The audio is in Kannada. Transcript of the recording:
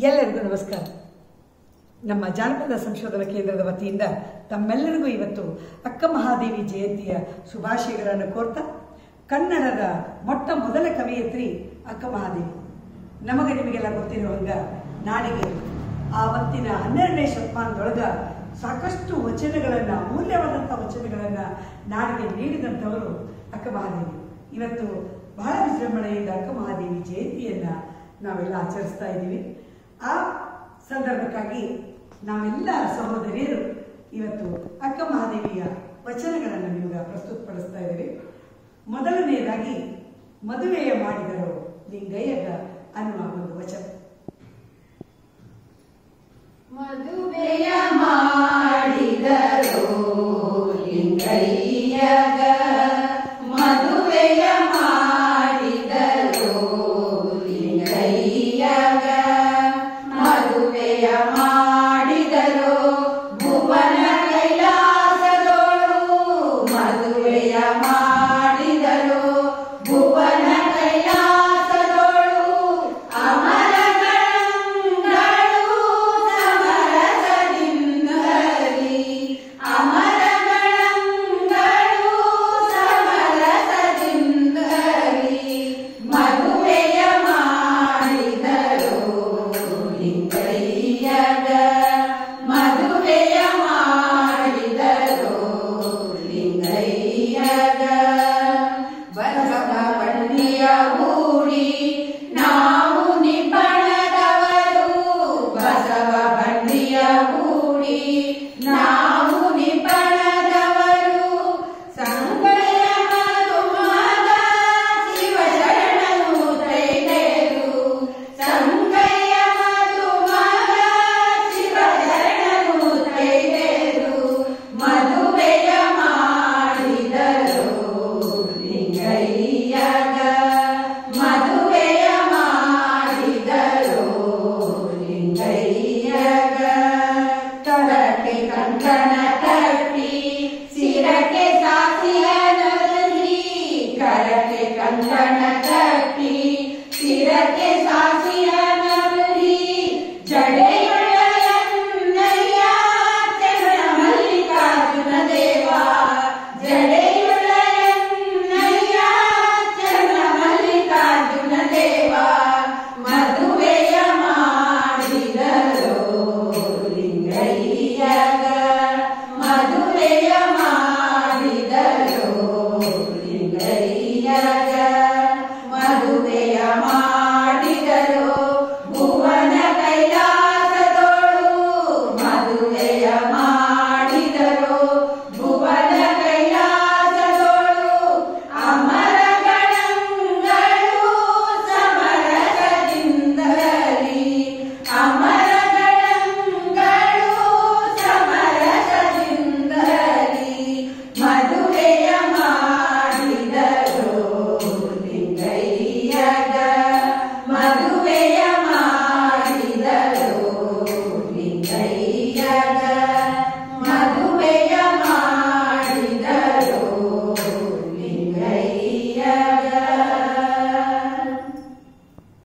ಎಲ್ಲರಿಗೂ ನಮಸ್ಕಾರ. ನಮ್ಮ ಜಾನಪದ ಸಂಶೋಧನಾ ಕೇಂದ್ರದ ವತಿಯಿಂದ ತಮ್ಮೆಲ್ಲರಿಗೂ ಇವತ್ತು ಅಕ್ಕ ಮಹಾದೇವಿ ಜಯಂತಿಯ ಶುಭಾಶಯಗಳನ್ನು ಕೋರ್ತಾ, ಕನ್ನಡದ ಮೊಟ್ಟ ಮೊದಲ ಕವಯಿತ್ರಿ ಅಕ್ಕ ಮಹಾದೇವಿ. ನಮಗೆ ನಿಮಗೆಲ್ಲ ಗೊತ್ತಿರುವಂಗ ನಾಡಿಗೆ ಆವತ್ತಿನ 12ನೇ ಶತಮಾನದೊಳಗ ಸಾಕಷ್ಟು ವಚನಗಳನ್ನು, ಅಮೂಲ್ಯವಾದಂಥ ವಚನಗಳನ್ನು ನಾಡಿಗೆ ನೀಡಿದಂಥವರು ಅಕ್ಕ ಮಹಾದೇವಿ. ಇವತ್ತು ಬಹಳ ವಿಜೃಂಭಣೆಯಿಂದ ಅಕ್ಕ ಮಹಾದೇವಿ ಜಯಂತಿಯನ್ನು ನಾವೆಲ್ಲ ಆಚರಿಸ್ತಾ ಇದ್ದೀವಿ. ಆ ಸಂದರ್ಭಕ್ಕಾಗಿ ನಾವೆಲ್ಲ ಸಹೋದರಿಯರು ಇವತ್ತು ಅಕ್ಕ ಮಹಾದೇವಿಯ ವಚನಗಳನ್ನು ನಿಮಗೆ ಪ್ರಸ್ತುತಪಡಿಸ್ತಾ ಇದ್ದೀವಿ. ಮೊದಲನೆಯದಾಗಿ ಮದುವೆಯ ಮಾಡಿದರು ಲಿಂಗಯ್ಯಗ ಅನ್ನುವ ಒಂದು ವಚನ. ಮದುವೆಯ ಮಾಡಿದರು ಲಿಂಗಯ್ಯಗ, ಮದುವೆಯ ಮಾಡಿದರು ಲಿಂಗಯ್ಯಗ, ಮದುವೆಯ ಮಾಡಿದರು ಭುವನ ಕೈಲಾಸದೋಳು, ಮದುವೆಯ ಮಾಡಿದರು ಭುವನ ಕೈಲಾಸದೋಳು, ಅಮರಗಣಗಳು ಸಮರಸದಿಂದಲಿ, ಅಮರಗಣಗಳು ಸಮರಸದಿಂದಲಿ, ಮದುವೆಯ ಮಾಡಿದರು ಲಿಂಗಯ್ಯಗ, ಮದುವೆಯ ಮಾಡಿದರು ಲಿಂಗಯ್ಯಗ. ಬಸವ ಬಳ್ಳಿಯ ಹೂಡಿ ನಾವು ನಿಬ್ಬಣದವರು, ಬಸವ ಬಳ್ಳಿಯ ಹೂಡಿ ನಾವು ನಿಬ್ಬಣದವರು, ಸಂಗಯ್ಯ ಮಧುಮಗ ಶಿವಶರಣನು ತೈದರು, ಸಂಗಯ್ಯ ಮಧುಮಗ ಶಿವಶರಣನು ತೈದರು, ಮದುವೆಯ ಮಾಡಿದರು ಲಿಂಗಯ್ಯಗ, ಮದುವೆಯ ಮಾಡಿದರು ಲಿಂಗಯ್ಯಗ. ಕರಕ್ಕೆ ಕಂಕಣ ಕಟ್ಟಿ ಸಿರಕ್ಕೆ ಸಾಸಿಯ ನರಲಿ, ಕರಕ್ಕೆ ಕಂಕಣ ಕಟ್ಟಿ ಸಿರಕ್ಕೆ ಸಾಸಿಯ ನರಲಿ, ಜಡೆಯುಳ್ಳಯ್ಯ ಚರಣ ಮಲ್ಲಿಕಾರ್ಜುನ ದೇವ, ಜಡೆಯುಳ್ಳಯ್ಯ ಚರಣ ಮಲ್ಲಿಕಾರ್ಜುನ ದೇವ, ಮದುವೆಯ ಮಾಡಿದರು ಲಿಂಗಯ್ಯಗ, ಮದುವೆಯ ಮಾಡಿದರು ಲಿಂಗಯ್ಯಗ, ಮದುವೆಯ ಮಾಡಿದರು ಭುವನ ಕೈಲಾಸದೋಳು, ಮದುವೆಯ ಮಾಡಿದರು ಭುವನ ಕೈಲಾಸದೋಳು, ಅಮರಗಣಗಳು ಸಮರಸದಿಂದಲಿ, ಅಮರಗಣಗಳು ಸಮರಸದಿಂದಲಿ, ಮದುವೆಯ ಮಾಡಿದರು ಲಿಂಗಯ್ಯಗ, ಮದುವೆಯ